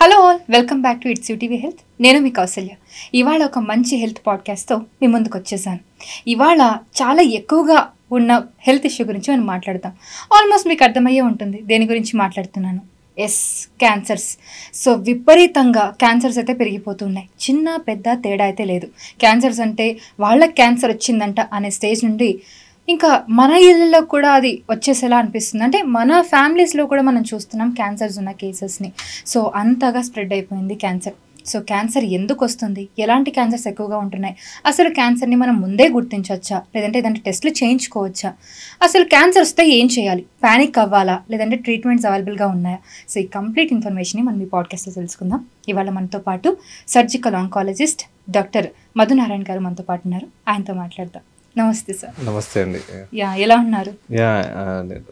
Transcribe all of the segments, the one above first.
Hello all, welcome back to it's UTV health. నేను మీ కౌసల్య. ఇవాళ ఒక మంచి హెల్త్ పాడ్కాస్ట్తో మీ ముందుకు వచ్చేసాను. ఇవాళ చాలా ఎక్కువగా ఉన్న హెల్త్ ఇష్యూ గురించి మనం మాట్లాడతాం. ఆల్మోస్ట్ మీకు అర్థమయ్యే ఉంటుంది దేని గురించి మాట్లాడుతున్నాను. Yes, cancers. సో విపరీతంగా క్యాన్సర్స్ అయితే పెరిగిపోతున్నాయి. చిన్న పెద్ద తేడా అయితే లేదు. క్యాన్సర్స్ అంటే వాళ్ళకి క్యాన్సర్ వచ్చిందంట అనే స్టేజ్ నుండి ఇంకా మన ఇళ్ళలో కూడా అది వచ్చేసేలా అనిపిస్తుంది. అంటే మన ఫ్యామిలీస్లో కూడా మనం చూస్తున్నాం క్యాన్సర్స్ ఉన్న కేసెస్ని. సో అంతగా స్ప్రెడ్ అయిపోయింది క్యాన్సర్. సో క్యాన్సర్ ఎందుకు వస్తుంది, ఎలాంటి క్యాన్సర్స్ ఎక్కువగా ఉంటున్నాయి, అసలు క్యాన్సర్ని మనం ముందే గుర్తించవచ్చా, లేదంటే ఏదంటే టెస్ట్లు చేయించుకోవచ్చా, అసలు క్యాన్సర్ వస్తే ఏం చేయాలి, ప్యానిక్ అవ్వాలా, లేదంటే ట్రీట్మెంట్స్ అవైలబుల్గా ఉన్నాయా? సో ఈ కంప్లీట్ ఇన్ఫర్మేషన్ని మనం ఈ పాడ్కాస్ట్లో తెలుసుకుందాం. ఇవాళ మనతో పాటు సర్జికల్ ఆంకాలజిస్ట్ డాక్టర్ మధునారాయణ గారు మనతో పాటు ఉన్నారు. ఆయనతో మాట్లాడదాం. నమస్తే సార్. నమస్తే అండి. యా, ఎలా ఉన్నారు?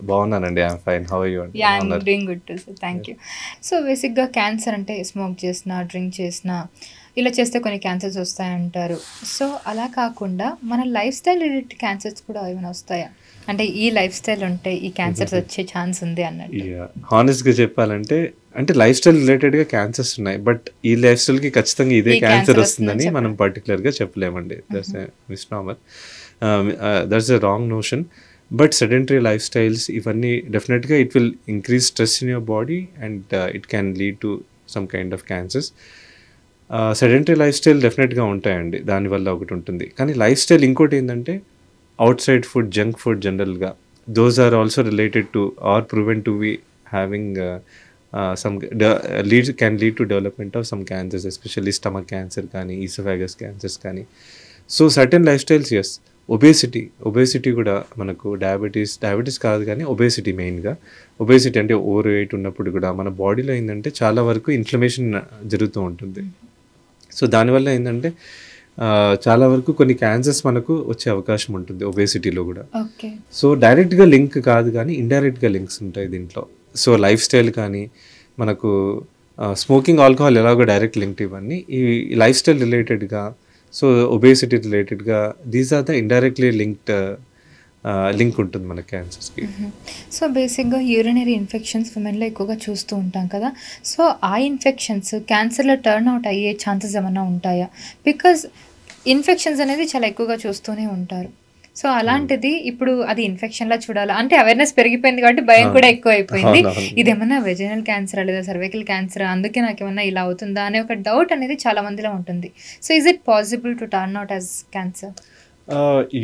బాగున్నానండి. I'm fine. How are you? Yeah, I'm doing good too sir. Thank you. So బేసిక్గా క్యాన్సర్ అంటే స్మోక్ చేసినా, డ్రింక్ చేసినా, ఇలా చేస్తే కొన్ని క్యాన్సర్స్ వస్తాయంటారు. సో అలా కాకుండా మన లైఫ్ స్టైల్ రిలేటెడ్ క్యాన్సర్స్ కూడా ఏమైనా వస్తాయా? అంటే ఈ లైఫ్ స్టైల్ ఉంటే ఈ క్యాన్సర్స్ వచ్చే ఛాన్స్ ఉంది అన్నట్టు. హానెస్ట్గా చెప్పాలంటే అంటే లైఫ్ స్టైల్ రిలేటెడ్గా క్యాన్సర్స్ ఉన్నాయి, బట్ ఈ లైఫ్ స్టైల్కి ఖచ్చితంగా ఇదే క్యాన్సర్ వస్తుందని మనం పర్టికులర్గా చెప్పలేమండి. That's misnomer. That's a wrong notion. But sedentary life styles ఇవన్నీ డెఫినెట్గా it will increase stress in your body and it can lead to some kind of cancers. Sedentary life style డెఫినెట్గా ఉంటాయండి, దానివల్ల ఒకటి ఉంటుంది. కానీ లైఫ్ స్టైల్ ఇంకోటి ఏంటంటే outside food, junk food జనరల్గా, those are also related to or proven to be having can lead to development of some cancers, especially stomach cancer కానీ ఈసోఫాగస్ క్యాన్సర్స్ కానీ. So certain lifestyles, yes. Obesity కూడా మనకు diabetes కాదు కానీ obesity మెయిన్గా. Obesity అంటే over weight ఉన్నప్పుడు కూడా మన బాడీలో ఏంటంటే చాలా వరకు ఇన్ఫ్లమేషన్ జరుగుతూ ఉంటుంది. సో దానివల్ల ఏంటంటే చాలా వరకు కొన్ని క్యాన్సర్స్ మనకు వచ్చే అవకాశం ఉంటుంది ఒబేసిటీలో కూడా. సో డైరెక్ట్గా లింక్ కాదు కానీ ఇండైరెక్ట్గా లింక్స్ ఉంటాయి దీంట్లో. సో లైఫ్ స్టైల్ కానీ మనకు స్మోకింగ్, ఆల్కహాల్ ఎలాగో డైరెక్ట్ లింక్డ్, ఇవన్నీ ఈ లైఫ్ స్టైల్ రిలేటెడ్గా, సో ఒబేసిటీ రిలేటెడ్గా, these are the indirectly link ఉంటుంది మన క్యాన్సర్స్కి. సో బేసిక్గా యూరినరీ ఇన్ఫెక్షన్స్ విమెన్లో ఎక్కువగా చూస్తూ ఉంటాం కదా. సో ఆ ఇన్ఫెక్షన్స్ క్యాన్సర్లో టర్న్ అవుట్ అయ్యే ఛాన్సెస్ ఏమైనా ఉంటాయా? బికాజ్ ఇన్ఫెక్షన్స్ అనేది చాలా ఎక్కువగా చూస్తూనే ఉంటారు. సో అలాంటిది ఇప్పుడు అది ఇన్ఫెక్షన్లా చూడాలా అంటే అవేర్నెస్ పెరిగిపోయింది కాబట్టి భయం కూడా ఎక్కువ అయిపోయింది. ఇదేమన్నా వెజైనల్ క్యాన్సరా లేదా సర్వైకల్ క్యాన్సరా, అందుకే నాకు ఏమన్నా ఇలా అవుతుందా అనే ఒక డౌట్ అనేది చాలా మందిలో ఉంటుంది. So is it possible to turn out as cancer?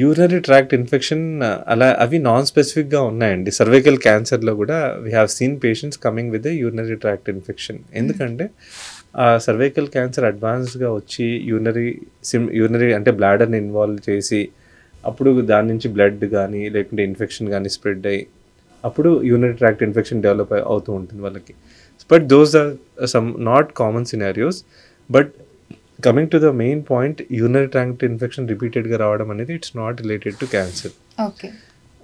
Urinary tract infection అవి నాన్ స్పెసిఫిక్గా ఉన్నాయండి. సర్వైకల్ క్యాన్సర్లో కూడా we have seen patients coming with the urinary tract infection. ఎందుకంటే సర్వైకల్ క్యాన్సర్ అడ్వాన్స్డ్గా వచ్చి యూరినరీ అంటే బ్లాడర్ని ఇన్వాల్వ్ చేసి అప్పుడు దాని నుంచి బ్లడ్ కానీ లేకుంటే ఇన్ఫెక్షన్ కానీ స్ప్రెడ్ అయ్యి అప్పుడు యూరినరీ ట్రాక్ట్ ఇన్ఫెక్షన్ డెవలప్ అవుతూ ఉంటుంది వాళ్ళకి. But those are some not common scenarios. But coming to the main point, urinary tract infection రిపీటెడ్గా రావడం అనేది it's not related to cancer.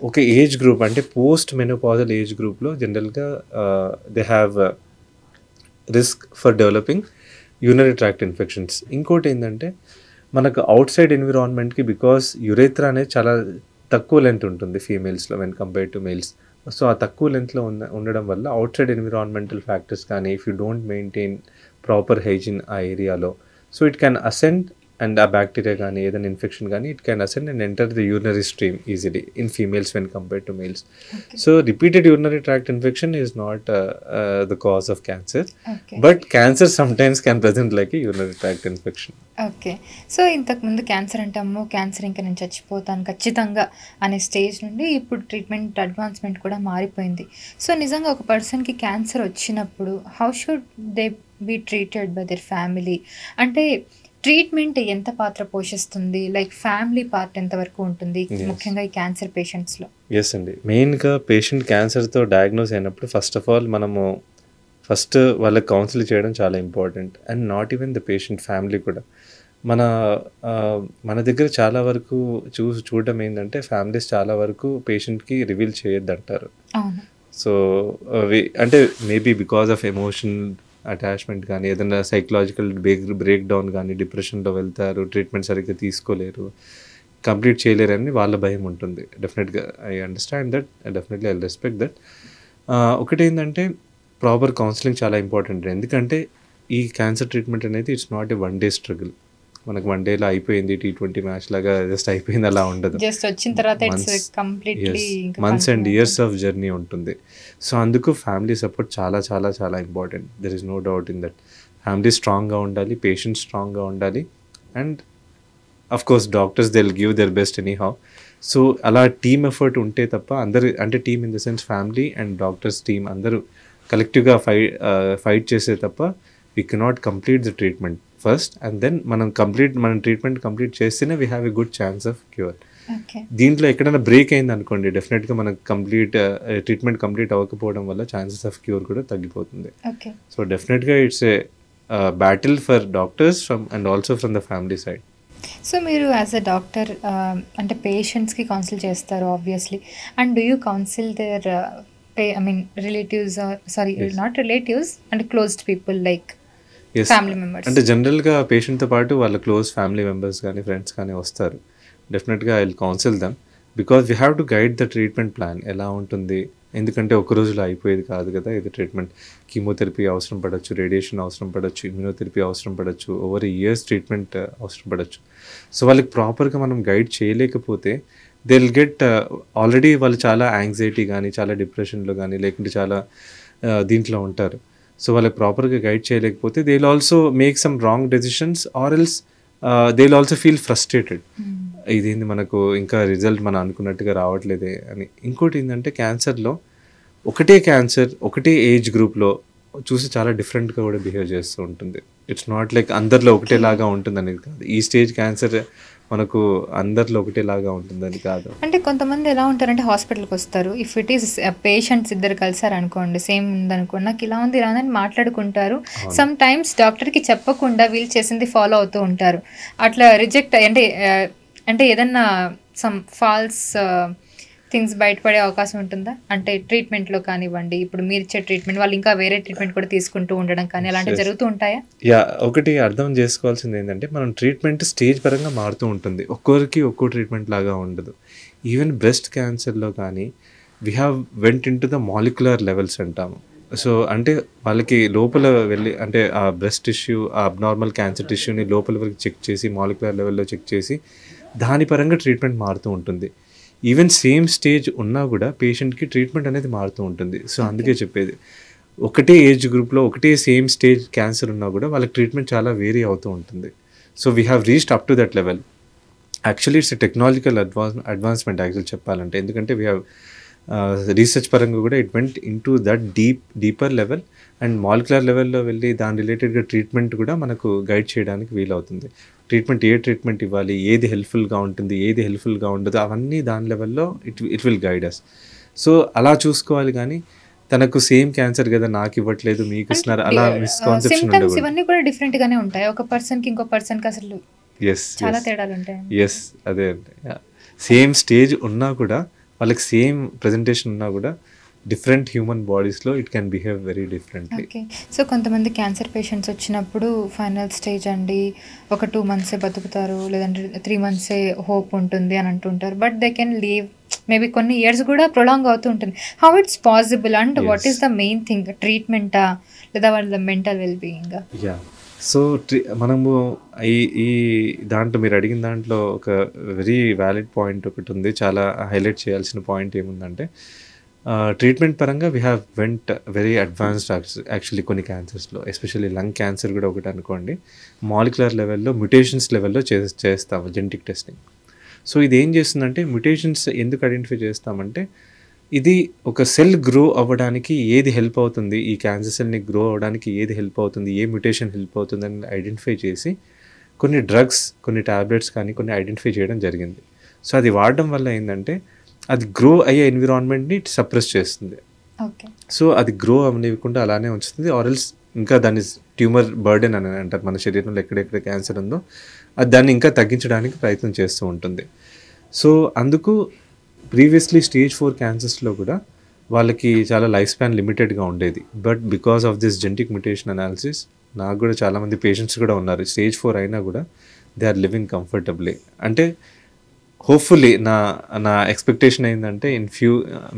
ఒక ఏజ్ గ్రూప్ అంటే పోస్ట్ మెనోపాజల్ ఏజ్ గ్రూప్లో జనరల్గా they have risk for developing urinary tract infections. ఇంకోటి ఏంటంటే మనకు అవుట్ సైడ్ ఎన్విరాన్మెంట్కి, బికాస్ యురేత్రా అనేది చాలా తక్కువ లెంత్ ఉంటుంది ఫీమేల్స్లో when compared to males. So ఆ తక్కువ లెంత్లో ఉండడం వల్ల అవుట్ సైడ్ ఎన్విరాన్మెంటల్ ఫ్యాక్టర్స్ కానీ, if you don't maintain proper hygiene ఆ ఏరియాలో, so it can ascend and ఆ బ్యాక్టీరియా కానీ ఏదైనా ఇన్ఫెక్షన్ కానీ it can ascend and enter the urinary stream easily in females when compared to males. So repeated urinary tract infection is not the cause of cancer, but cancer sometimes can present like A urinary tract infection. Okay. So ఇంతకుముందు cancer అంటే అమ్మో cancer ఇంకా నేను చచ్చిపోతాను ఖచ్చితంగా అనే stage నుండి ఇప్పుడు ట్రీట్మెంట్ అడ్వాన్స్మెంట్ కూడా మారిపోయింది. సో నిజంగా ఒక పర్సన్కి క్యాన్సర్ వచ్చినప్పుడు how should they be treated by their family? అంటే ట్రీట్మెంట్ ఎంత పాత్ర పోషిస్తుంది, లైక్ ఫ్యామిలీ పార్ట్ ఎంతవరకు ఉంటుంది ముఖ్యంగా ఈ క్యాన్సర్ పేషెంట్స్లో? ఎస్ అండి, మెయిన్గా పేషెంట్ క్యాన్సర్తో డయాగ్నోస్ అయినప్పుడు ఫస్ట్ ఆఫ్ ఆల్ మనము వాళ్ళకి కౌన్సిల్ చేయడం చాలా important. And not even the patient family కూడా. మన దగ్గర చాలా వరకు చూడడం ఏంటంటే ఫ్యామిలీస్ చాలా వరకు పేషెంట్కి రివీల్ చేయొద్దు అంటారు. సో అంటే maybe because of emotional attachment కానీ ఏదైనా సైకలాజికల్ బ్రేక్ డౌన్ కానీ డిప్రెషన్లో వెళ్తారు, ట్రీట్మెంట్ సరిగ్గా తీసుకోలేరు, కంప్లీట్ చేయలేరని వాళ్ళ భయం ఉంటుంది. డెఫినెట్గా I understand that, definitely I respect that. ఒకటి ఏంటంటే ప్రాపర్ కౌన్సిలింగ్ చాలా ఇంపార్టెంట్. ఎందుకంటే ఈ క్యాన్సర్ ట్రీట్మెంట్ అనేది it's not A 1 day struggle. మనకు 1 dayలో అయిపోయింది, T20 మ్యాచ్ లాగా జస్ట్ అయిపోయింది అలా ఉండదు. జస్ట్ వచ్చిన తర్వాత it's completely months and years of journey ఉంటుంది. సో అందుకు ఫ్యామిలీ సపోర్ట్ చాలా చాలా చాలా important. There is no doubt in that. Family స్ట్రాంగ్గా ఉండాలి, పేషెంట్స్ స్ట్రాంగ్గా ఉండాలి, and of course doctors they will give their best anyhow. So అలా టీమ్ ఎఫర్ట్ ఉంటే తప్ప అందరు, అంటే team in the sense family and doctors team అందరూ కలెక్టివ్గా ఫైట్ చేసే తప్ప we cannot complete the treatment first, and then మనం ట్రీట్మెంట్ కంప్లీట్ చేస్తేనే we have a good chance of cure. దీంట్లో ఎక్కడైనా బ్రేక్ అయింది అనుకోండి, డెఫినెట్గా మనకు ట్రీట్మెంట్ కంప్లీట్ అవ్వకపోవడం వల్ల ఛాన్సెస్ ఆఫ్ క్యూర్ కూడా తగ్గిపోతుంది. సో డెఫినెట్గా it's a battle for doctors and also from the family side. So మీరు యాజ్ అ డాక్టర్ అంటే పేషెంట్స్కి కౌన్సిల్ చేస్తారు obviously, and do you counsel their relatives, sorry not relatives, అంటే closed people like family members? అంటే జనరల్గా పేషెంట్తో పాటు వాళ్ళ క్లోజ్ ఫ్యామిలీ మెంబర్స్ కానీ ఫ్రెండ్స్ కానీ వస్తారు. డెఫినెట్గా I will counsel them, because we have to guide the treatment plan ఎలా ఉంటుంది. ఎందుకంటే ఒక రోజులో అయిపోయేది కాదు కదా ఇది ట్రీట్మెంట్. కీమోథెరపీ అవసరం పడవచ్చు, రేడియేషన్ అవసరం పడవచ్చు, ఇమ్యూనోథెరపీ అవసరం పడవచ్చు, ఓవర్ ఇయర్స్ ట్రీట్మెంట్ అవసరం పడవచ్చు. సో వాళ్ళకి ప్రాపర్గా మనం గైడ్ చేయలేకపోతే దే విల్ గెట్ ఆల్రెడీ వాళ్ళు చాలా యాంగ్జైటీ కానీ, చాలా డిప్రెషన్లో కానీ, లేకుంటే చాలా దీంట్లో ఉంటారు. సో వాళ్ళకి ప్రాపర్గా గైడ్ చేయలేకపోతే they will also make some wrong decisions, or else they will also feel frustrated. ఇదేంది మనకు ఇంకా రిజల్ట్ మనం అనుకున్నట్టుగా రావట్లేదే అని. ఇంకోటి ఏంటంటే క్యాన్సర్లో ఒకటే క్యాన్సర్ ఒకటే ఏజ్ గ్రూప్లో చూసి చాలా డిఫరెంట్గా కూడా బిహేవ్ చేస్తూ ఉంటుంది. ఇట్స్ నాట్ లైక్ అందరిలో ఒకటేలాగా ఉంటుంది అనేది కాదు. ఈ స్టేజ్ క్యాన్సర్ మనకు అందరిలో ఒకటేలాగా ఉంటుందని కాదు. అంటే కొంతమంది ఎలా ఉంటారంటే హాస్పిటల్కి వస్తారు, ఇఫ్ ఇట్ ఈస్ పేషెంట్స్ ఇద్దరు కలిసారు అనుకోండి, సేమ్ ఉందనుకోండి, నాకు ఇలా ఉంది ఇలా ఉందని మాట్లాడుకుంటారు. సమ్ టైమ్స్ డాక్టర్కి చెప్పకుండా వీళ్ళు చేసింది ఫాలో అవుతూ ఉంటారు. అట్లా రిజెక్ట్ అంటే ఏదన్నా సమ్ ఫాల్స్ థింగ్స్ బయటపడే అవకాశం ఉంటుందా? అంటే ట్రీట్మెంట్లో కానివ్వండి, ఇప్పుడు మీరు ఇచ్చే ట్రీట్మెంట్ వాళ్ళు ఇంకా వేరే ట్రీట్మెంట్ కూడా తీసుకుంటూ ఉండడం కానీ అలాంటివి జరుగుతూ ఉంటాయా? ఒకటి అర్థం చేసుకోవాల్సింది ఏంటంటే మనం ట్రీట్మెంట్ స్టేజ్ పరంగా మారుతూ ఉంటుంది. ఒక్కొరికి ఒక్కో ట్రీట్మెంట్ లాగా ఉండదు. ఈవెన్ బ్రెస్ట్ క్యాన్సర్లో కానీ we have went in to the molecular levels అంటాము. సో అంటే వాళ్ళకి లోపల వెళ్ళి, అంటే ఆ బ్రెస్ట్ టిష్యూ, ఆ అబ్నార్మల్ క్యాన్సర్ టిష్యూని లోపల వరకు చెక్ చేసి, మాలిక్యులర్ లెవెల్లో చెక్ చేసి దాని పరంగా ట్రీట్మెంట్ మారుతూ ఉంటుంది. ఈవెన్ సేమ్ స్టేజ్ ఉన్నా కూడా పేషెంట్కి ట్రీట్మెంట్ అనేది మారుతూ ఉంటుంది. సో అందుకే చెప్పేది, ఒకటే ఏజ్ గ్రూప్లో ఒకటే సేమ్ స్టేజ్ క్యాన్సర్ ఉన్నా కూడా వాళ్ళకి ట్రీట్మెంట్ చాలా వేరీ అవుతూ ఉంటుంది. So we have reached up to that level. Actually it's a technological advancement actual చెప్పాలంటే. ఎందుకంటే వీ హ్యావ్ రీసెర్చ్ పరంగా కూడా it went in to that deeper level, and molecular లెవెల్లో వెళ్ళి దాని రిలేటెడ్గా ట్రీట్మెంట్ కూడా మనకు గైడ్ చేయడానికి వీలవుతుంది. ఏ ట్రీట్మెంట్ ఇవ్వాలి, ఏది హెల్ప్ఫుల్గా ఉంటుంది, ఏది హెల్ప్ఫుల్గా ఉండదు, అవన్నీ దాని లెవెల్లో it will guide us. So అలా చూసుకోవాలి. కానీ తనకు సేమ్ క్యాన్సర్ కదా నాకు ఇవ్వట్లేదు మీకు ఇస్తున్నారు అలా మిస్కాన్సెప్షన్ ఉండదు. ఇవన్నీ కూడా డిఫరెంట్ గానే ఉంటాయి. ఒక పర్సన్ కి ఇంకో పర్సన్ కి అసలు చాలా తేడాలు ఉంటాయి. అదే అంటే సేమ్ స్టేజ్ ఉన్నా కూడా వాళ్ళకి సేమ్ ప్రెజెంటేషన్ ఉన్నా కూడా డిఫరెంట్ హ్యూమన్ బాడీస్లో it can behave very differently. Okay. So కొంతమంది క్యాన్సర్ పేషెంట్స్ వచ్చినప్పుడు ఫైనల్ స్టేజ్ అండి, ఒక 2 months బతుకుతారు, లేదంటే 3 months హోప్ ఉంటుంది అని అంటుంటారు. But they can live maybe కొన్ని ఇయర్స్ కూడా ప్రొలాంగ్ అవుతూ ఉంటుంది. How it's possible and what is the main thing? ట్రీట్మెంటా లేదా వాళ్ళ మెంటల్ వెల్బీయింగ్? సో మనము ఈ దాంట్లో మీరు అడిగిన దాంట్లో ఒక వెరీ వ్యాలిడ్ పాయింట్ ఒకటి ఉంది. చాలా హైలైట్ చేయాల్సిన పాయింట్ ఏముందంటే ట్రీట్మెంట్ పరంగా we have went very advanced actually కొన్ని క్యాన్సర్స్లో, ఎస్పెషల్లీ లంగ్ క్యాన్సర్ కూడా ఒకటి అనుకోండి. మాలిక్యులర్ లెవెల్లో మ్యుటేషన్స్ లెవెల్లో చేస్తాము జెనెటిక్ టెస్టింగ్. సో ఇది ఏం చేస్తుందంటే, మ్యుటేషన్స్ ఎందుకు ఐడెంటిఫై చేస్తామంటే ఇది ఒక సెల్ గ్రో అవ్వడానికి ఏది హెల్ప్ అవుతుంది, ఈ క్యాన్సర్ సెల్ని గ్రో అవ్వడానికి ఏది హెల్ప్ అవుతుంది, ఏ మ్యుటేషన్ హెల్ప్ అవుతుంది అని ఐడెంటిఫై చేసి కొన్ని డ్రగ్స్, కొన్ని ట్యాబ్లెట్స్ కానీ కొన్ని ఐడెంటిఫై చేయడం జరిగింది. సో అది వాడడం వల్ల ఏంటంటే అది గ్రో అయ్యే ఎన్విరాన్మెంట్ని సప్రెస్ చేస్తుంది. సో అది గ్రో అవ్వనివ్వకుండా అలానే ఉంచుతుంది. ఆర్ఎల్స్ ఇంకా దాన్ని ట్యూమర్ బర్డెన్ అని అంటారు, మన శరీరంలో ఎక్కడెక్కడ క్యాన్సర్ ఉందో అది దాన్ని ఇంకా తగ్గించడానికి ప్రయత్నం చేస్తూ ఉంటుంది. సో అందుకు ప్రీవియస్లీ స్టేజ్ 4 క్యాన్సర్స్లో కూడా వాళ్ళకి చాలా లైఫ్ స్పాన్ లిమిటెడ్గా ఉండేది. But because of this genetic mutation analysis నాకు కూడా చాలామంది పేషెంట్స్ కూడా ఉన్నారు స్టేజ్ 4 అయినా కూడా దే ఆర్ లివింగ్ కంఫర్టబుల్లీ. అంటే హోప్ఫుల్లీ నా ఎక్స్పెక్టేషన్ ఏంటంటే in few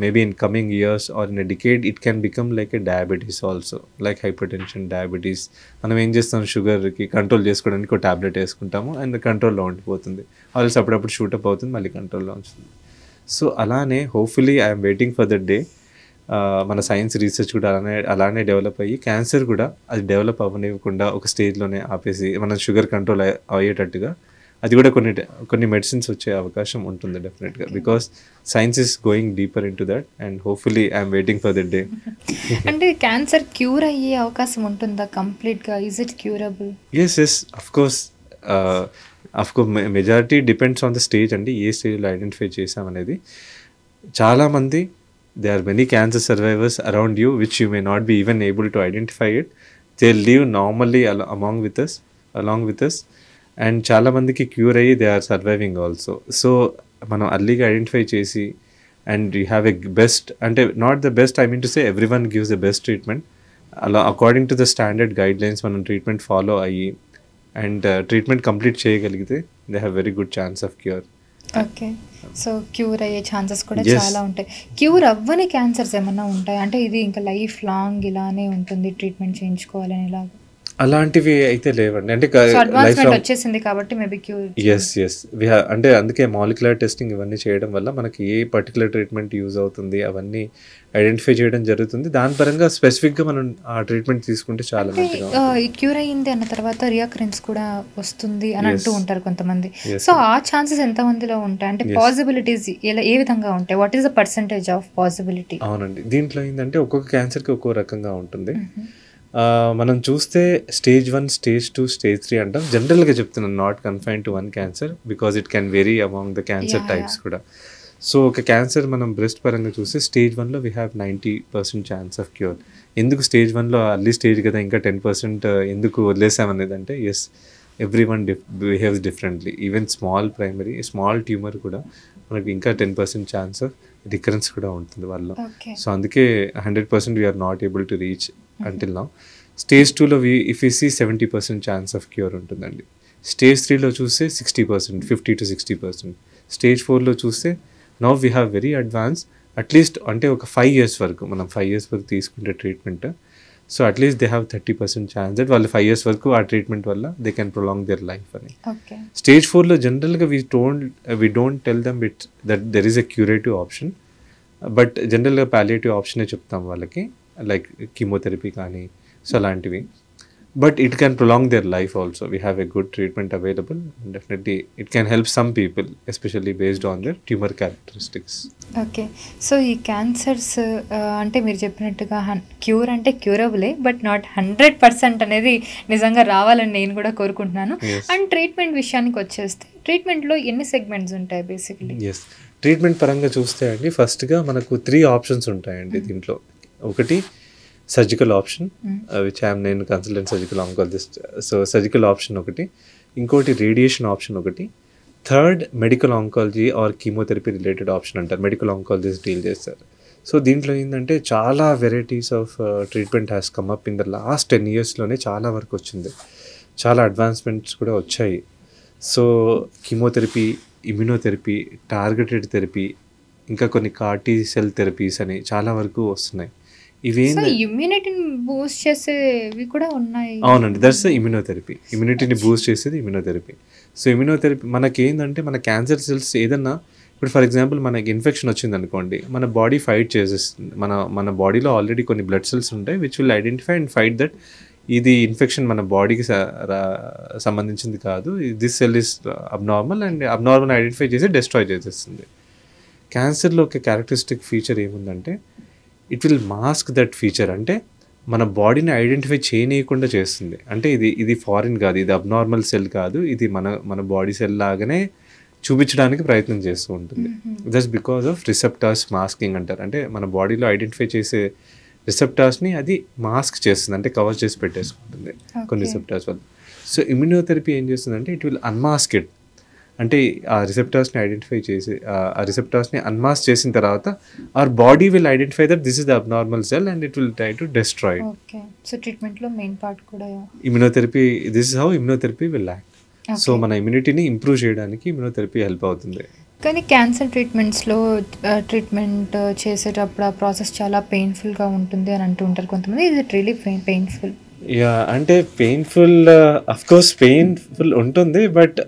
maybe in coming years or in a decade it can become like a diabetes also, like hyper tension, diabetes. మనం ఏం చేస్తాం, షుగర్కి కంట్రోల్ చేసుకోవడానికి ఒక టాబ్లెట్ వేసుకుంటాము అండ్ కంట్రోల్లో ఉండిపోతుంది, ఆల్స్ అప్పుడప్పుడు షూటప్ అవుతుంది, మళ్ళీ కంట్రోల్లో ఉంటుంది. సో అలానే hopefully I'm waiting for that day. మన సైన్స్ రీసెర్చ్ కూడా అలానే డెవలప్ అయ్యి క్యాన్సర్ కూడా అది డెవలప్ అవ్వనివ్వకుండా ఒక స్టేజ్లోనే ఆపేసి మన షుగర్ కంట్రోల్ అయ్యేటట్టుగా అది కూడా కొన్ని మెడిసిన్స్ వచ్చే అవకాశం ఉంటుంది డెఫినెట్గా, because science is going deeper into that and hopefully I'm waiting for that day. అంటే క్యాన్సర్ క్యూర్ అయ్యే అవకాశం ఉంటుందా కంప్లీట్గా? Is it curable? Yes of course majority depends on the stage అండి, ఏ స్టేజ్లో ఐడెంటిఫై చేసామనేది. చాలామంది they are many cancer survivors around you which you may not be even able to identify it. They live normally along with us and చాలామందికి cure అయ్యి they are surviving also. So మనం అర్లీగా identify చేసి and you have a best, అంటే not the best, I mean to say everyone gives the best treatment. అలా according to the standard guidelines మనం treatment follow అయ్యి and treatment complete చేయగలిగితే they have very good chance of cure. Okay, so cure అయ్యే chances కూడా చాలా ఉంటాయి. Cure అవ్వని cancers ఏమన్నా ఉంటాయి అంటే ఇది ఇంకా లైఫ్ లాంగ్ ఇలానే ఉంటుంది ట్రీట్మెంట్ చేయించుకోవాలని ఇలాగ? అలాంటివి అయితే లేవండి, అంటే అడ్వాన్స్మెంట్ వచ్చేసింది కాబట్టి మేబీ క్యూర్. ఎస్ అంటే అందుకే మాలిక్యులర్ టెస్టింగ్ ఇవన్నీ చేయడం వల్ల మనకి ఏ పర్టికులర్ ట్రీట్మెంట్ యూజ్ అవుతుంది అవన్నీ ఐడెంటిఫై చేయడం జరుగుతుంది. దాని పరంగా స్పెసిఫిక్గా మనం ఆ ట్రీట్మెంట్ తీసుకుంటే చాలా మంచిగా. క్యూర్ అయ్యింది అన్న తర్వాత రియాకరెన్స్ కూడా వస్తుంది అని అంటూ ఉంటారు కొంతమంది. సో ఆ ఛాన్సెస్ ఎంత మందిలో ఉంటాయి అంటే పాసిబిలిటీస్ ఏ విధంగా ఉంటాయి? What is the percentage of possibility? అవునండి, దీంట్లో ఏంటంటే ఒక్కొక్క క్యాన్సర్కి ఒక్కో రకంగా ఉంటుంది. మనం చూస్తే స్టేజ్ 1, స్టేజ్ 2, స్టేజ్ 3 అంటాం. జనరల్గా చెప్తున్నాను, not confine to one cancer because it can vary among the cancer types కూడా. సో ఒక క్యాన్సర్ మనం బ్రెస్ట్ పరంగా చూస్తే స్టేజ్ 1లో we have 90% chance of cure. ఎందుకు స్టేజ్ 1లో అర్లీ స్టేజ్ కదా ఇంకా 10% ఎందుకు వదిలేసామనేది అంటే as everyone behaves differently. Even small tumour కూడా మనకి ఇంకా 10% ఛాన్స్ ఆఫ్ రికరెన్స్ కూడా ఉంటుంది వాళ్ళు. సో అందుకే 100% we are not able to reach until now. Stage 2లో if you see 70% chance of cure ఉంటుందండి. స్టేజ్ 3లో చూస్తే 60%, 50 to 60%. స్టేజ్ 4లో చూస్తే now we have very advance, at least అంటే ఒక 5 years వరకు, మనం 5 years వరకు తీసుకుంటే treatment. So at least they have 30% chance that వాళ్ళు 5 years వరకు ఆ ట్రీట్మెంట్ వల్ల they can prolong their life అని. స్టేజ్ 4లో జనరల్గా we don't tell them that there is a curative option, but జనరల్గా పాలియేటివ్ ఆప్షనే చెప్తాం వాళ్ళకి, లైక్ కీమోథెరపీ కానీ సో అలాంటివి. But it can prolong their life also. We have a good treatment available. Definitely it can help some people especially based on their tumour characteristics. Okay, so ఈ cancers అంటే మీరు చెప్పినట్టుగా cure అంటే క్యూరబులే, but not 100% అనేది నిజంగా రావాలని నేను కూడా కోరుకుంటున్నాను. అండ్ ట్రీట్మెంట్ విషయానికి వచ్చేస్తే ట్రీట్మెంట్లో ఎన్ని సెగ్మెంట్స్ ఉంటాయి బేసిక్లీ? ఎస్, ట్రీట్మెంట్ పరంగా చూస్తే అండి ఫస్ట్గా మనకు 3 ఆప్షన్స్ ఉంటాయండి దీంట్లో. ఒకటి సర్జికల్ ఆప్షన్, విచ్ ఐఎమ్ నేను consultant surgical oncologist. So surgical option ఒకటి, ఇంకోటి రేడియేషన్ ఆప్షన్ ఒకటి, third medical oncology or chemotherapy related option అంటారు, మెడికల్ ఆంకాలజిస్ట్ డీల్ చేస్తారు. సో దీంట్లో ఏంటంటే చాలా varieties of treatment has come up in the last 10 yearsలోనే చాలా వరకు వచ్చింది, చాలా అడ్వాన్స్మెంట్స్ కూడా వచ్చాయి. So chemotherapy, immunotherapy, targeted therapy, ఇంకా కొన్ని కార్టీ సెల్ థెరపీస్ అని చాలా వరకు వస్తున్నాయి. ఇమ్యూనిటీని బూస్ట్ చేసేవి కూడా ఉన్నాయి. అవునండి, దట్స్ ఇమ్యూనోథెరపీ. ఇమ్యూనిటీని బూస్ట్ చేసేది ఇమ్యూనోథెరపీ. సో ఇమ్యూనోథెరపీ మనకి ఏంటంటే మన క్యాన్సర్ సెల్స్ ఏదన్నా, ఇప్పుడు ఫర్ ఎగ్జాంపుల్ మనకి ఇన్ఫెక్షన్ వచ్చింది అనుకోండి, మన బాడీ ఫైట్ చేసేస్తుంది. మన బాడీలో ఆల్రెడీ కొన్ని బ్లడ్ సెల్స్ ఉంటాయి which will identify and fight that ఇది ఇన్ఫెక్షన్ మన బాడీకి సంబంధించింది కాదు, this cell is abnormal, and abnormal identify చేసి డిస్ట్రాయ్ చేసేస్తుంది. క్యాన్సర్లో ఒక క్యారెక్టరిస్టిక్ ఫీచర్ ఏముందంటే it will mask that feature, అంటే మన బాడీని ఐడెంటిఫై చేయనీయకుండా చేస్తుంది. అంటే ఇది ఫారిన్ కాదు, ఇది అబ్నార్మల్ సెల్ కాదు, ఇది మన బాడీ సెల్ లాగానే చూపించడానికి ప్రయత్నం చేస్తూ ఉంటుంది. Just because of receptors masking అంటారు. అంటే మన బాడీలో ఐడెంటిఫై చేసే రిసెప్టార్స్ని అది మాస్క్ చేస్తుంది, అంటే కవర్ చేసి పెట్టేసుకుంటుంది కొన్ని రిసెప్టార్స్ వల్ల. సో ఇమ్యూనోథెరపీ ఏం చేస్తుందంటే ఇట్ విల్ అన్మాస్క్ ఇట్, అంటే ఆ రిసెప్టార్స్ని ఐడెంటిఫై చేసి ఆ రిసెప్టార్స్ని అన్మాస్క్ చేసిన తర్వాత our body will identify that this is the abnormal cell and it will try to destroy. Okay, so ట్రీట్మెంట్లో మెయిన్ పార్ట్ కూడా immunotherapy, this is how immunotherapy will act. So మన ఇమ్యూనిటీని ఇంప్రూవ్ చేయడానికి immunotherapy help అవుతుంది. కానీ cancer ట్రీట్మెంట్స్లో treatment చేసేటప్పుడు ఆ process చాలా పెయిన్ఫుల్గా ఉంటుంది అని అంటూ ఉంటారు కొంతమంది. ఇది రియలీ పెయిన్ఫుల్? యా అంటే పెయిన్ఫుల్, అఫ్ కోర్స్ పెయిన్ఫుల్ ఉంటుంది. But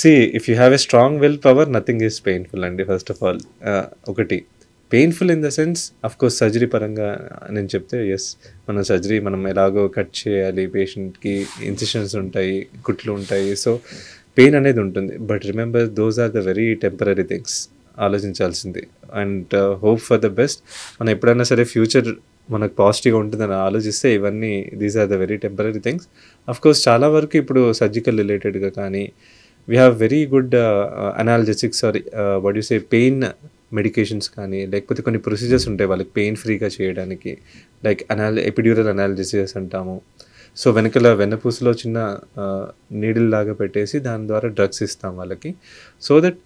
see if you have a strong will power nothing is painful అండి. ఫస్ట్ ఆఫ్ ఆల్ ఒకటి painful in the sense of course surgery పరంగా నేను చెప్తే ఎస్, మన సర్జరీ మనం ఎలాగో కట్ చేయాలి, పేషెంట్కి ఇన్సిషన్స్ ఉంటాయి, కుట్లు ఉంటాయి, సో పెయిన్ అనేది ఉంటుంది. But remember those are the very temporary things ఆలోచించాల్సింది. And hope for the best. మనం ఎప్పుడైనా సరే ఫ్యూచర్ మనకు పాజిటివ్గా ఉంటుందని ఆలోచిస్తే ఇవన్నీ these are the very temporary things. Of course చాలా వరకు ఇప్పుడు సర్జికల్ రిలేటెడ్గా కానీ we have very good analgesics or what you say pain medications కానీ, లేకపోతే కొన్ని ప్రొసీజర్స్ ఉంటాయి వాళ్ళకి పెయిన్ ఫ్రీగా చేయడానికి, లైక్ ఎపిడ్యూరల్ అనాల్జెసిస్ అంటాము. సో వెనకల వెన్నపూసలో చిన్న నీడిల్ లాగా పెట్టేసి దాని ద్వారా డ్రగ్స్ ఇస్తాం వాళ్ళకి, so that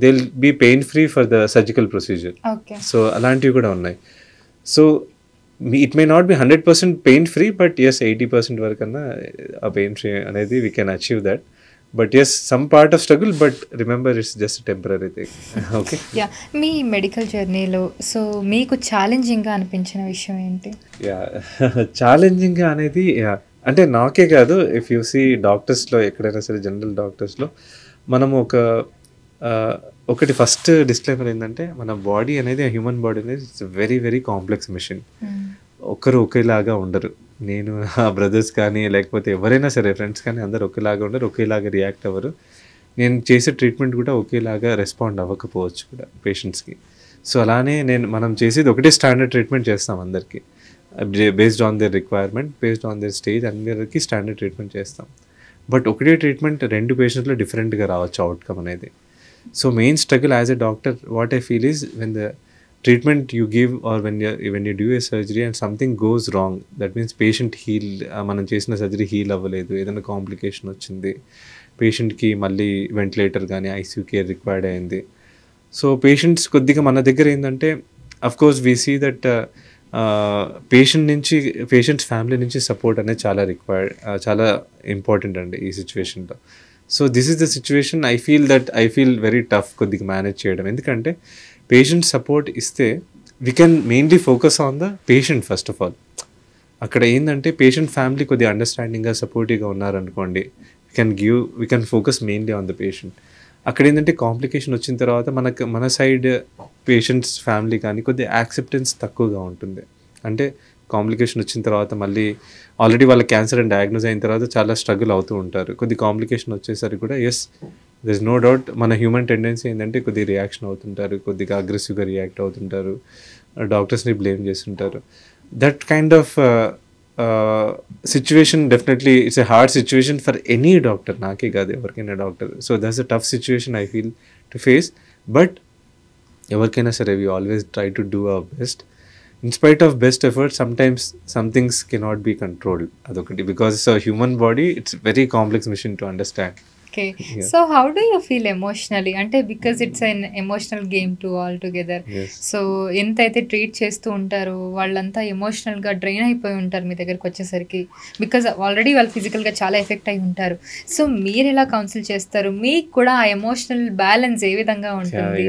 they will be pain free for the surgical procedure. So అలాంటివి కూడా ఉన్నాయి. So it may not be 100% pain free, but yes 80% వరకన్నా ఆ పెయిన్ ఫ్రీ అనేది we can achieve that. But yes some part of struggle, but remember it's just temporary thing. Okay. Yeah, మీ medical జర్నీలో so మీకు ఛాలెంజింగ్గా అనిపించిన విషయం ఏంటి? యా ఛాలెంజింగ్గా అనేది అంటే నాకే కాదు, ఇఫ్ యూ సీ డాక్టర్స్లో ఎక్కడైనా సరే జనరల్ డాక్టర్స్లో మనము ఒకటి ఫస్ట్ డిస్క్లైమర్ ఏంటంటే మన బాడీ అనేది, హ్యూమన్ బాడీ అనేది it's very very complex machine. ఒక్కరు ఒకేలాగా ఉండరు. నేను నా బ్రదర్స్ కానీ లేకపోతే ఎవరైనా సరే ఫ్రెండ్స్ కానీ అందరు ఒకేలాగా ఉండరు, ఒకేలాగా రియాక్ట్ అవ్వరు. నేను చేసే ట్రీట్మెంట్ కూడా ఒకేలాగా రెస్పాండ్ అవ్వకపోవచ్చు కూడా పేషెంట్స్కి. సో అలానే మనం చేసేది ఒకటే స్టాండర్డ్ ట్రీట్మెంట్ చేస్తాం అందరికీ, based on their requirement, based on their stage, అందరికీ స్టాండర్డ్ ట్రీట్మెంట్ చేస్తాం. బట్ ఒకటే ట్రీట్మెంట్ రెండు పేషెంట్స్లో డిఫరెంట్గా రావచ్చు అవుట్కమ్ అనేది. So main struggle as a doctor what I feel is when the treatment you give or when you do a surgery and something goes wrong, that means patient heal, మనం చేసిన surgery heal అవ్వలేదు, ఏదైనా complication వచ్చింది, పేషెంట్కి మళ్ళీ ventilator కానీ ICU care required అయింది. So patients కొద్దిగా మన దగ్గర ఏంటంటే of course we see that patients family నుంచి సపోర్ట్ అనేది చాలా చాలా ఇంపార్టెంట్ అండి ఈ సిచ్యువేషన్లో. So this is the situation I feel very tough కొద్దిగా మేనేజ్ చేయడం. ఎందుకంటే పేషెంట్ సపోర్ట్ ఇస్తే we can mainly focus on the patient first of all. అక్కడ ఏంటంటే పేషెంట్ ఫ్యామిలీ కొద్దిగా అండర్స్టాండింగ్గా సపోర్టివ్గా ఉన్నారనుకోండి, we can focus mainly on the patient. అక్కడ ఏంటంటే కాంప్లికేషన్ వచ్చిన తర్వాత మన సైడ్ పేషెంట్స్ ఫ్యామిలీ కానీ కొద్దిగా యాక్సెప్టెన్స్ తక్కువగా ఉంటుంది. అంటే కాంప్లికేషన్ వచ్చిన తర్వాత మళ్ళీ ఆల్రెడీ వాళ్ళ క్యాన్సర్ అని డయాగ్నోజ్ అయిన తర్వాత చాలా స్ట్రగుల్ అవుతూ ఉంటారు. కొద్ది కాంప్లికేషన్ వచ్చేసరికి కూడా yes there is no doubt మన హ్యూమన్ టెండెన్సీ ఏంటంటే కొద్దిగా రియాక్షన్ అవుతుంటారు, కొద్దిగా అగ్రెసివ్గా రియాక్ట్ అవుతుంటారు, డాక్టర్స్ని బ్లేమ్ చేస్తుంటారు. That kind of situation definitely it's a hard situation for any doctor, నాకే కాదు ఎవరికైనా doctor. So that's a tough situation I feel to face. But ఎవరికైనా సరే we always try to do our best. In spite of best effort, sometimes some things cannot be controlled. Adokati, because it's a human body, it's a very complex mission to understand. Okay. Yeah. So how do you feel emotionally? Ante because it's an emotional game too altogether. Yes. So ఎంతైతే treat చేస్తూ ఉంటారో వాళ్ళంతా ఎమోషనల్గా drain అయిపోయి ఉంటారు మీ దగ్గరకు వచ్చేసరికి, because already వాళ్ళు ఫిజికల్గా చాలా ఎఫెక్ట్ అయి ఉంటారు. సో మీరు ఎలా కౌన్సిల్ చేస్తారు? మీకు కూడా ఆ ఎమోషనల్ బ్యాలెన్స్ ఏ విధంగా ఉంటుంది?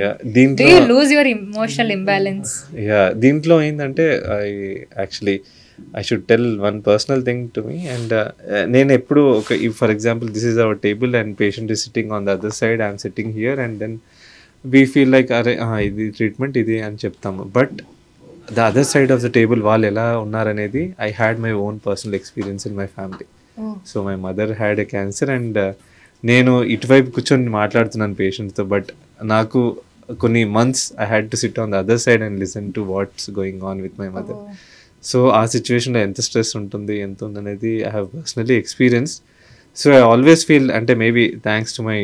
Do you lose your emotional imbalance? దీంట్లో ఏంటంటే I should tell one personal thing to me, and నేను ఎప్పుడు for example this is our table and patient is sitting on the other side, I'm sitting here, and then we feel like అరే ఇది treatment ఇది అని చెప్తాము. But the other side of the table వాళ్ళు ఎలా ఉన్నారనేది I had my own personal experience in my family. So my mother had a cancer, and నేను ఇటువైపు కూర్చొని మాట్లాడుతున్నాను పేషెంట్తో, బట్ నాకు కొన్ని months I had to SIT on the other side and listen to what's going on with my mother. So ఆ సిచ్యువేషన్లో ఎంత స్ట్రెస్ ఉంటుంది, ఎంత ఉందనేది I have personally experienced. So I always feel అంటే maybe thanks to my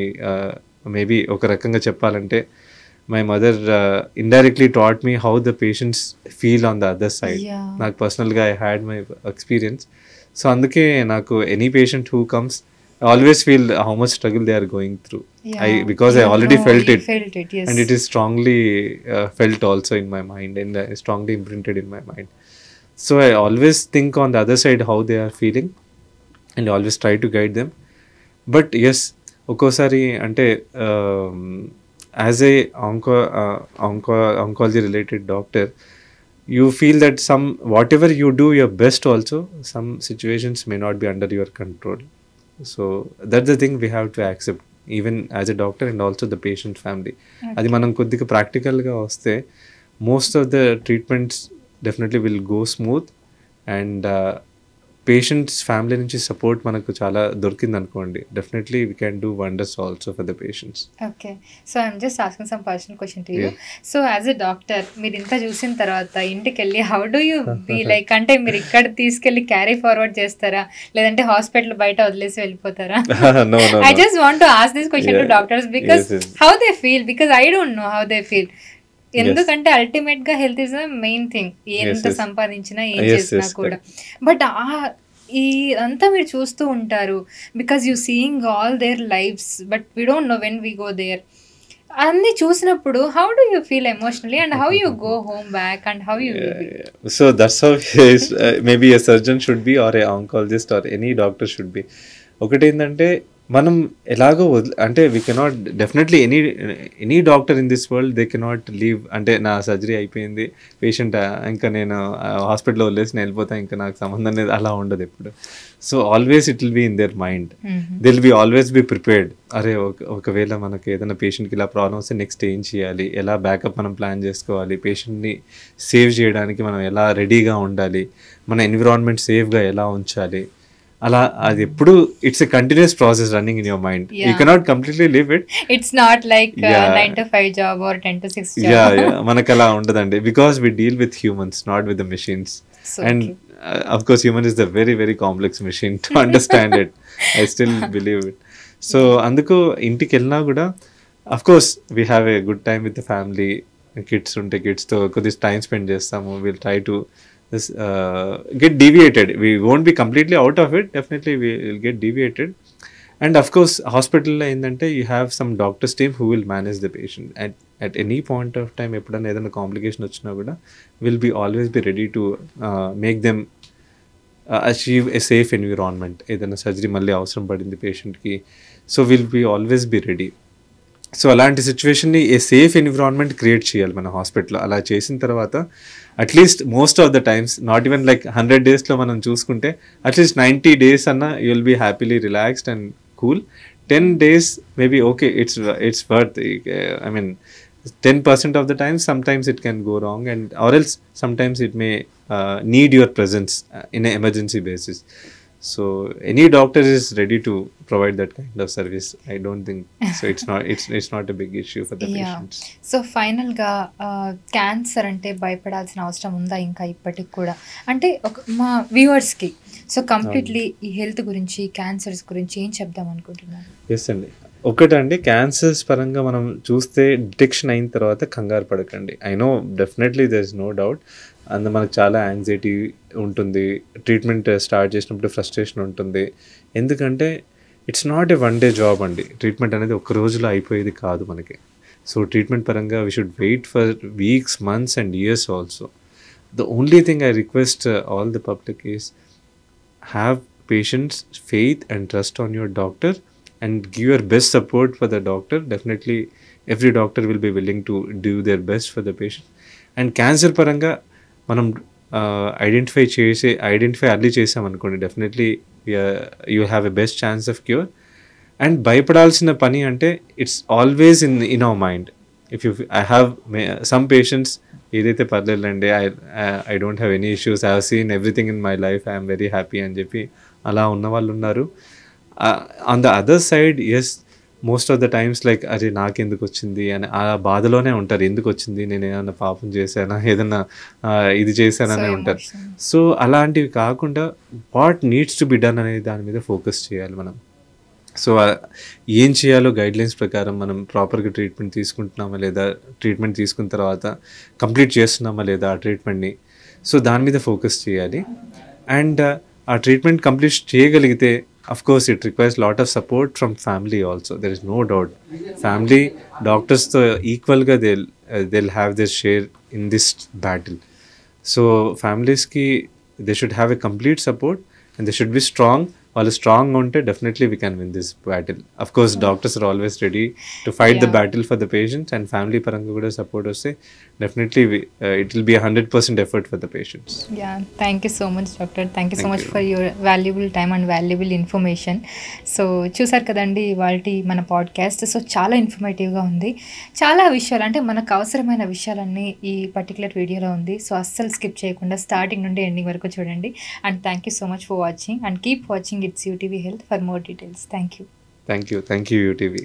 maybe ఒక రకంగా చెప్పాలంటే మై మదర్ ఇండైరెక్ట్లీ taught me how the patients feel on the other side. నాకు పర్సనల్గా I had my experience. So అందుకే నాకు any patient who comes I always feel how much struggle they are going through. Because I already felt it, yes. And it is strongly felt also in my mind, and strongly imprinted in my mind. So I always think on the other side how they are feeling, and I always try to guide them. But yes, ఒక్కోసారి అంటే as a oncology related doctor, you feel that whatever you do your best also, some situations may not be under your control. So that's the thing we have to accept, even as a doctor and also the patient family. అది మనం కొద్దిగా ప్రాక్టికల్గా వస్తే most of the treatments definitely will go smooth, and patients family నుంచి support మనకు చాలా దొరికింది అనుకోండి, definitely we can do wonders also for the patients. Okay, so I'm just asking some personal question to you. So as a doctor మీరు ఇంత చూసిన తర్వాత ఇంటికి వెళ్ళి how do you be like, అంటే మీరు ఇక్కడ తీసుకెళ్ళి క్యారీ ఫార్వర్డ్ చేస్తారా, లేదంటే హాస్పిటల్ బయట వదిలేసి వెళ్ళిపోతారా? I just want to ask this question to doctors because how they feel, because I don't know how they feel. ఎందుకంటే అల్టిమేట్ గా health is the main thing, ఎంత సంపాదించినా ఏం చేసినా కూడా. బట్ ఈ అంతా మీరు చూస్తూ ఉంటారు because you seeing all their lives, but we don't know when we go there. అన్ని చూసినప్పుడు how do you feel emotionally and how you go home back and how you so that's how maybe a surgeon should be or a oncologist or any doctor should be. ఒకటి ఏంటంటే మనం ఎలాగో అంటే we cannot definitely any doctor in this world they cannot leave, అంటే నా surgery అయిపోయింది patient ఇంకా నేను హాస్పిటల్లో వదిలేసి నేను వెళ్ళిపోతాను, ఇంకా నాకు సంబంధం లేదు, అలా ఉండదు ఎప్పుడు. So always it will be in their mind, they will be always be prepared. అరే ఒకవేళ మనకి ఏదైనా పేషెంట్కి ఇలా ప్రాబ్లమ్ వస్తే నెక్స్ట్ ఏం చేయాలి, ఎలా బ్యాకప్ మనం ప్లాన్ చేసుకోవాలి, పేషెంట్ని సేవ్ చేయడానికి మనం ఎలా రెడీగా ఉండాలి, మన ఎన్విరాన్మెంట్ సేఫ్గా ఎలా ఉంచాలి, అలా అది ఎప్పుడు it's a continuous process running in your mind. You cannot completely live it. It's not like 9 to 5 job or 10 to 6 job. Yeah మనకు అలా ఉండదండి, because we deal with humans, not with the machines. And of course human is the very very complex machine to understand it. I still believe it. So అందుకు ఇంటికి వెళ్ళినా కూడా of course we have a good time with the family. Kids ఉంటే కిడ్స్తో కొద్దిగా time spend చేస్తాము. Will try to get deviated. We won't be completely out of it. Definitely we will get deviated. And of course hospital lo endante you have some doctors team who will manage the patient at any point of time. Eppudanna edana complication ochina kuda will be always be ready to make them achieve a safe environment. Edana surgery malli avasaram padindi patient ki, so will be always be ready. So అలాంటి సిచ్యువేషన్ని ఏ safe environment create చేయాలి మన హాస్పిటల్లో. అలా చేసిన తర్వాత at least most of the times, not even like 100 daysలో మనం చూసుకుంటే అట్లీస్ట్ 90 days అన్న you will be happily relaxed and cool. 10 days maybe okay, it's worth. I mean 10% of the time sometimes it can go wrong, and or else sometimes it may need your presence in an emergency basis. So any doctor is ready to provide that kind of service. I don't think so. It's not a big issue for the patients. So ఫైనల్గా cancer అంటే భయపడాల్సిన అవసరం ఉందా ఇంకా ఇప్పటికి కూడా? అంటే మా వ్యూవర్స్కి సో కంప్లీట్లీ ఈ హెల్త్ గురించి, క్యాన్సర్స్ గురించి ఏం చెప్దాం అనుకుంటున్నాను? ఎస్ అండి, ఒకటండి క్యాన్సర్స్ పరంగా మనం చూస్తే డిటెక్షన్ అయిన తర్వాత కంగారు పడకండి. I know definitely there is no doubt, అందు మనకు చాలా యాంగ్జైటీ ఉంటుంది, ట్రీట్మెంట్ స్టార్ట్ చేసినప్పుడు ఫ్రస్ట్రేషన్ ఉంటుంది. ఎందుకంటే it's not a one day job అండి. ట్రీట్మెంట్ అనేది ఒక్క రోజులో అయిపోయేది కాదు మనకి. సో ట్రీట్మెంట్ పరంగా we should wait for weeks, months and years also. The only thing I request all the public is have patience, faith and trust on your doctor and give your best support for the doctor. Definitely every doctor will be willing to do their best for the patient. And cancer paranga manam identify early chesam anukondi, definitely you have a best chance of cure. And bhayapadalsina pani ante it's always in our mind. If I have some patients edaithe parledandi, I don't have any issues, I have seen everything in my life, I am very happy అని చెప్పి అలా ఉన్న వాళ్ళు ఉన్నారు. On the other side, yes, most of the times like అరే నాకెందుకు వచ్చింది అని ఆ బాధలోనే ఉంటారు. ఎందుకు వచ్చింది, నేను ఏదైనా పాపం చేశానా, ఏదైనా ఇది చేశాననే ఉంటారు. సో అలాంటివి కాకుండా what needs to be done అనే దాని మీద ఫోకస్ చేయాలి మనం. సో ఏం చేయాలో గైడ్లైన్స్ ప్రకారం మనం ప్రాపర్గా ట్రీట్మెంట్ తీసుకుంటున్నామా లేదా, ట్రీట్మెంట్ తీసుకున్న తర్వాత కంప్లీట్ చేస్తున్నామా లేదా ఆ ట్రీట్మెంట్ని, సో దాని మీద ఫోకస్ చేయాలి. అండ్ ఆ ట్రీట్మెంట్ కంప్లీట్ చేయగలిగితే of course it requires lot of support from family also, there is no doubt. Family doctors to equal ga they'll have their share in this battle. So families ki they should have a complete support and they should be strong వాళ్ళు స్ట్రాంగ్గా ఉంటే definitely we can win this battle. Of course doctors are always ready to fight the battle for the patients, and family పరంగా కూడా support వస్తే definitely it will be 100% effort for the patients. Thank you so much doctor. Thank you so much for your valuable time and valuable information. So చూసారు కదండి ఇవాళ మన podcast. So చాలా ఇన్ఫర్మేటివ్గా ఉంది. చాలా విషయాలు అంటే మనకు అవసరమైన విషయాలన్నీ ఈ పర్టికులర్ వీడియోలో ఉంది. సో అస్సలు స్కిప్ చేయకుండా స్టార్టింగ్ నుండి ఎండింగ్ వరకు చూడండి. And thank you so much for watching, and keep watching it's UTV health for more details. Thank you. Thank you UTV.